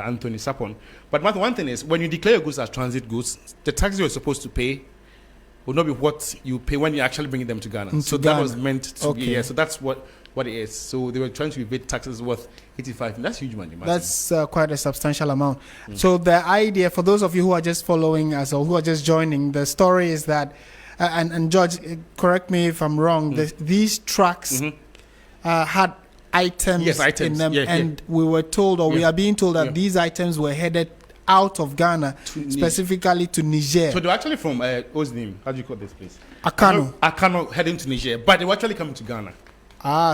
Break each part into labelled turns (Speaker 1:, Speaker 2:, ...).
Speaker 1: Anthony Sapon. But one thing is, when you declare your goods as transit goods, the taxes you're supposed to pay will not be what you pay when you actually bring them to Ghana. So that was meant to be, yeah. So that's what it is. So they were trying to evade taxes worth 85. That's huge money.
Speaker 2: That's quite a substantial amount. So the idea, for those of you who are just following us or who are just joining, the story is that, and George, correct me if I'm wrong, these trucks had items in them, and we were told, or we are being told that these items were headed out of Ghana, specifically to Niger.
Speaker 1: So they were actually from, what's the name? How do you call this place?
Speaker 2: Akano
Speaker 1: heading to Niger, but they were actually coming to Ghana.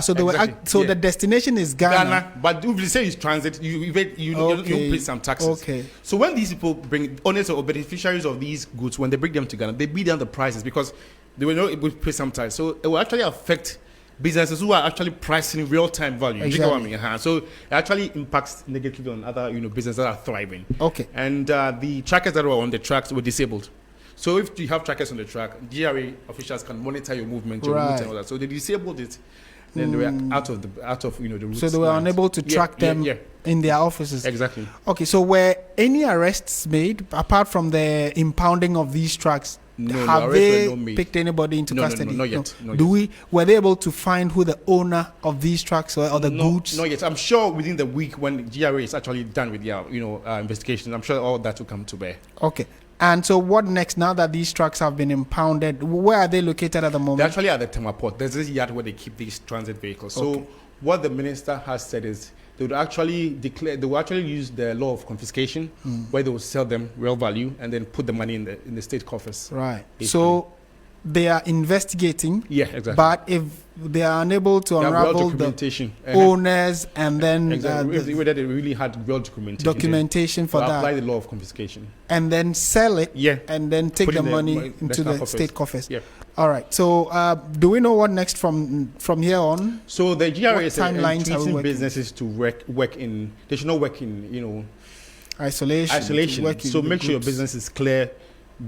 Speaker 2: So they were the destination is Ghana.
Speaker 1: But if you say it's transit, you pay some taxes. So when these people bring owners or beneficiaries of these goods, when they bring them to Ghana, they beat down the prices because they will not able to pay some tax. So it will actually affect businesses who are actually pricing real-time value. You know what I mean? So it actually impacts negatively on other businesses that are thriving. And the trackers that were on the tracks were disabled. So if you have trackers on the track, GRA officials can monitor your movement, your route and all that. So they disabled it. Then they were out of the route.
Speaker 2: So they were unable to track them in their offices.
Speaker 1: Exactly.
Speaker 2: Okay. So were any arrests made apart from the impounding of these trucks?
Speaker 1: No,
Speaker 2: have they picked anybody into custody?
Speaker 1: No, not yet.
Speaker 2: Were they able to find who the owner of these trucks or the goods?
Speaker 1: Not yet. I'm sure within the week when GRA is actually done with their investigation, I'm sure all that will come to bear.
Speaker 2: Okay. And so what next now that these trucks have been impounded? Where are they located at the moment?
Speaker 1: They're actually at the Tema Port. There's this yard where they keep these transit vehicles. So what the minister has said is they will actually use the law of confiscation where they will sell them real value and then put the money in the state coffers.
Speaker 2: Right. Basically. So they are investigating.
Speaker 1: Yeah, exactly.
Speaker 2: But if they are unable to unravel the owners and then
Speaker 1: whether they really had real documentation
Speaker 2: for that,
Speaker 1: apply the law of confiscation
Speaker 2: and then sell it, and then take the money into the state coffers. All right. So do we know what next from here on?
Speaker 1: So the GRA is treating businesses to work in. They should not work in isolation. So make sure your business is clear.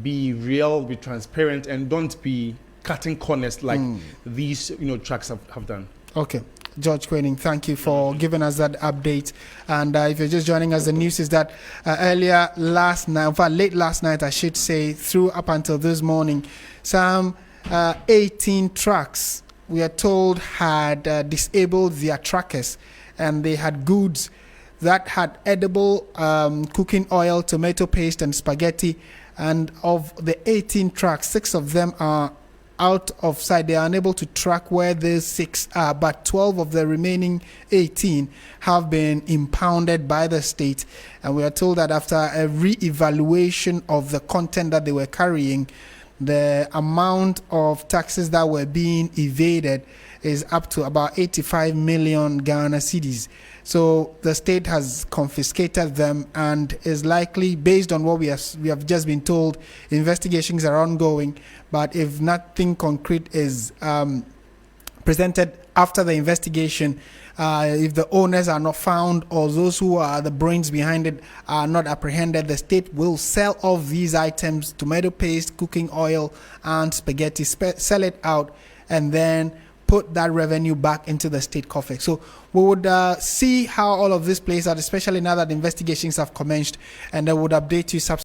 Speaker 1: Be real, be transparent, and don't be cutting corners like these trucks have done. Okay.
Speaker 2: George Quening, thank you for giving us that update. And if you're just joining us, the news is that late last night, I should say, through up until this morning, some 18 trucks, we are told, had disabled their trackers, and they had goods that had edible cooking oil, tomato paste, and spaghetti. And of the 18 trucks, 6 of them are out of sight. They are unable to track where these 6 are, but 12 of the remaining 18 have been impounded by the state. And we are told that after a re-evaluation of the content that they were carrying, the amount of taxes that were being evaded is up to about 85 million Ghana cedis. So the state has confiscated them and is likely, based on what we have just been told, investigations are ongoing. But if nothing concrete is presented after the investigation, if the owners are not found or those who are the brains behind it are not apprehended, the state will sell off these items, tomato paste, cooking oil, and spaghetti, sell it out, and then put that revenue back into the state coffers. So we would see how all of this plays out, especially now that investigations have commenced, and I would update you subsequently.